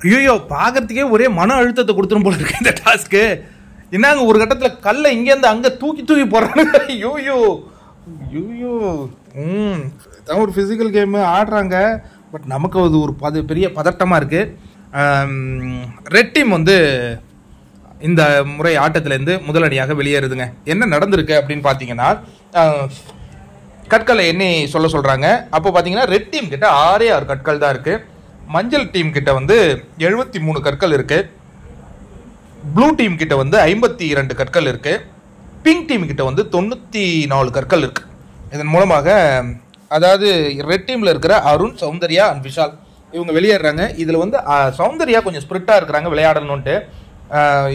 ஐயோ பார்க்கறதுக்கே ஒரே மன அழுத்தத்தை கொடுத்துரும் போல இருக்கு இந்த டாஸ்க்கு. என்னங்க ஒரு கட்டத்தில் கல்லை இங்கேருந்து அங்கே தூக்கி தூக்கி போடுறாங்க. ஐயோ ஐயோ இதான் ஒரு ஃபிசிக்கல் கேமு ஆடுறாங்க. பட் நமக்கு அது ஒரு பெரிய பதட்டமாக இருக்குது. ரெட் டீம் வந்து இந்த முறை ஆட்டத்திலேருந்து முதலடியாக வெளியேறுதுங்க. என்ன நடந்திருக்கு அப்படின்னு பார்த்தீங்கன்னா, கற்களை எண்ணி சொல்கிறாங்க. அப்போ பார்த்தீங்கன்னா ரெட் டீம் கிட்ட 6 கற்கள் தான் இருக்குது. மஞ்சள் டீம் கிட்ட வந்து 73 கற்கள் இருக்குது. ப்ளூ டீம் கிட்ட வந்து 52 கற்கள் இருக்குது. பிங்க் டீம் கிட்ட வந்து 94 கற்கள் இருக்குது. இதன் மூலமாக அதாவது ரெட் டீமில் இருக்கிற அருண், சௌந்தர்யா அண்ட் விஷால் இவங்க வெளியேறாங்க. இதில் வந்து சௌந்தர்யா கொஞ்சம் ஸ்பிரிட்டாக இருக்கிறாங்க விளையாடணுன்ட்டு.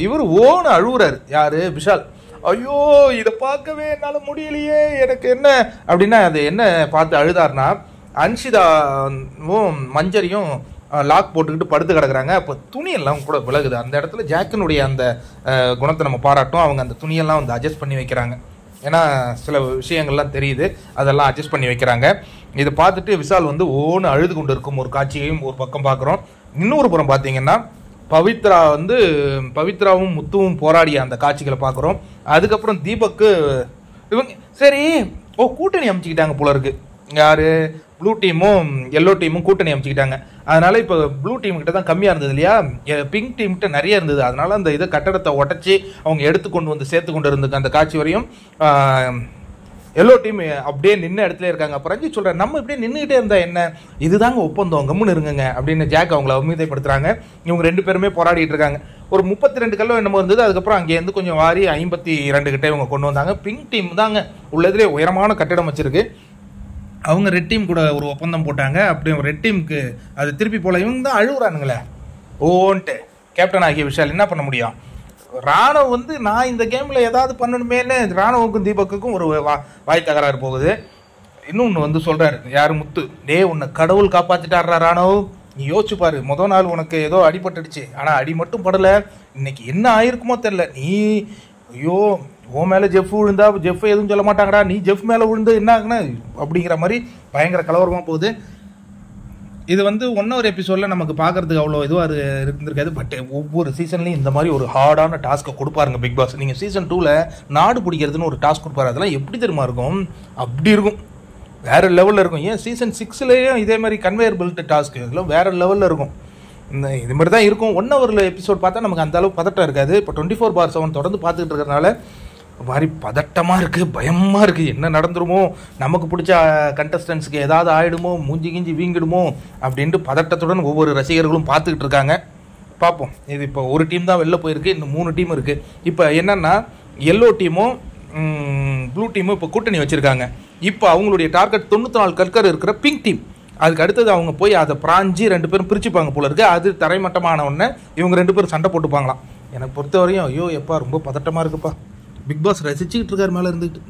இவர் ஓன அழுகுறாரு. யார்? விஷால். ஐயோ இதை பார்க்கவே என்னால் முடியலையே, எனக்கு என்ன அப்படின்னா அது என்ன பார்த்து அழுதாருன்னா, அன்ஷிதாவும் மஞ்சரியும் லாக் போட்டுக்கிட்டு படுத்து கிடக்குறாங்க. அப்போ துணியெல்லாம் கூட விலகுது. அந்த இடத்துல ஜாக்கினுடைய அந்த குணத்தை நம்ம பாராட்டும். அவங்க அந்த துணியெல்லாம் வந்து அட்ஜஸ்ட் பண்ணி வைக்கிறாங்க. ஏன்னா சில விஷயங்கள்லாம் தெரியுது, அதெல்லாம் அட்ஜஸ்ட் பண்ணி வைக்கிறாங்க. இதை பார்த்துட்டு விஷால் வந்து ஓன்னு அழுது கொண்டு இருக்கும் ஒரு காட்சியையும் ஒரு பக்கம் பார்க்குறோம். இன்னொரு புறம் பார்த்தீங்கன்னா பவித்ராவும் முத்துவும் போராடிய அந்த காட்சிகளை பார்க்குறோம். அதுக்கப்புறம் தீபக்கு இவங்க சரி கூட்டணி அமைச்சிக்கிட்டாங்க போல இருக்கு. யார்? ப்ளூ டீமும் எல்லோ டீமும் கூட்டணி அமைச்சிக்கிட்டாங்க. அதனால இப்போ ப்ளூ டீம் கிட்ட தான் கம்மியாக இருந்தது இல்லையா, பிங்க் டீம் கிட்ட நிறைய இருந்தது. அதனால அந்த இதை கட்டடத்தை உடச்சி அவங்க எடுத்துக்கொண்டு வந்து சேர்த்து கொண்டு இருந்துக்கு அந்த காட்சி வரையும் எல்லோ டீம் அப்படியே நின்று இடத்துல இருக்காங்க. அப்புறம் ரஞ்சித் சொல்கிறேன், நம்ம இப்படியே நின்றுக்கிட்டே இருந்தா என்ன, இதுதாங்க ஒப்பந்தம், கம்முன்னு இருங்க அப்படின்னு ஜாக் அவங்கள அவமதிப்படுத்துறாங்க. இவங்க 2 பேருமே போராடிட்டு இருக்காங்க. ஒரு 32 கல்லோ என்னமோ இருந்தது. அதுக்கப்புறம் அங்கேருந்து கொஞ்சம் வாரி 52 கிட்டே இவங்க கொண்டு வந்தாங்க. பிங்க் டீம் தாங்க உள்ளதுலேயே உயரமான கட்டிடம் வச்சிருக்கு. அவங்க ரெட் டீம் கூட ஒரு ஒப்பந்தம் போட்டாங்க. அப்படி ரெட் டீமுக்கு அது திருப்பி போல. இவங்க தான் அழுகுறானுங்களே ஓன்ட்டு. கேப்டன் ஆகிய விஷால் என்ன பண்ண முடியும்? ராணுவ வந்து நான் இந்த கேமில் ஏதாவது பண்ணணுமேனு ராணுவுக்கும் தீபக்குக்கும் ஒரு வாய் தகராறு போகுது. இன்னொன்று வந்து சொல்கிறாரு, யார்? முத்து. உன்னை கடவுள் காப்பாற்றிட்டாரா ராணுவ, நீ யோசிச்சு பாரு. முதல் நாள் உனக்கு ஏதோ அடிபட்டுடுச்சு, ஆனால் அடி மட்டும் படலை. இன்னைக்கு என்ன ஆயிருக்குமோ தெரில. நீ ஐயோ உன் மேலே ஜெஃப் விழுந்தா ஜெஃப் எதுவும் சொல்ல மாட்டாங்கடா, நீ ஜெஃப் மேலே விழுந்து என்ன ஆகுனா அப்படிங்கிற மாதிரி பயங்கர கலவரமாக போகுது. இது வந்து 1 எபிசோடில் நமக்கு பார்க்கறதுக்கு அவ்வளோ இதுவாக இருந்திருக்காது. பட் ஒவ்வொரு சீசன்லையும் இந்த மாதிரி ஒரு ஹார்டான டாஸ்க்கை கொடுப்பாருங்க பிக் பாஸ். நீங்கள் சீசன் 2ல் நாடு பிடிக்கிறதுன்னு ஒரு டாஸ்க் கொடுப்பாரு. அதெல்லாம் எப்படி தெரியுமா இருக்கும்? அப்படி இருக்கும், வேறு லெவலில் இருக்கும். ஏன் சீசன் 6லேயும் இதே மாதிரி கன்வேயர் பெல்ட் டாஸ்க் இதெல்லாம் வேறு லெவலில் இருக்கும். இது மாதிரி தான் இருக்கும். 1 hour எபிசோட் பார்த்தா நமக்கு அந்த அளவுக்கு பதட்டம் இருக்காது. இப்போ 24/7 தொடர்ந்து பார்த்துக்கிட்டு இருக்கிறதுனால மாதிரி பதட்டமாக இருக்குது, பயமாக இருக்குது. என்ன நடந்துருமோ, நமக்கு பிடிச்ச கண்டஸ்டன்ஸுக்கு ஏதாவது ஆகிடுமோ, மூஞ்சி கிஞ்சி வீங்கிடுமோ அப்படின்ட்டு பதட்டத்துடன் ஒவ்வொரு ரசிகர்களும் பார்த்துக்கிட்டு இருக்காங்க. பார்ப்போம். இது இப்போ ஒரு டீம் தான் வெளில போயிருக்கு, இன்னும் 3 டீம் இருக்குது. இப்போ என்னென்னா எல்லோ டீமும் ப்ளூ டீமும் இப்போ கூட்டணி வச்சுருக்காங்க. இப்போ அவங்களுடைய டார்கெட் 94 கற்கர் இருக்கிற பிங்க் டீம். அதுக்கு அடுத்தது அவங்க போய் அதை பிராஞ்சி 2 பேரும் பிரிச்சுப்பாங்க போல இருக்குது. அது தரைமட்டமான உடனே இவங்க 2 பேரும் சண்டை போட்டுப்பாங்களாம். எனக்கு பொறுத்த வரையும் ஐயோ எப்பா ரொம்ப பதட்டமாக இருக்குப்பா. பிக் பாஸ் ரசிச்சுக்கிட்டு இருக்காரு மேலே இருந்துக்கிட்டு.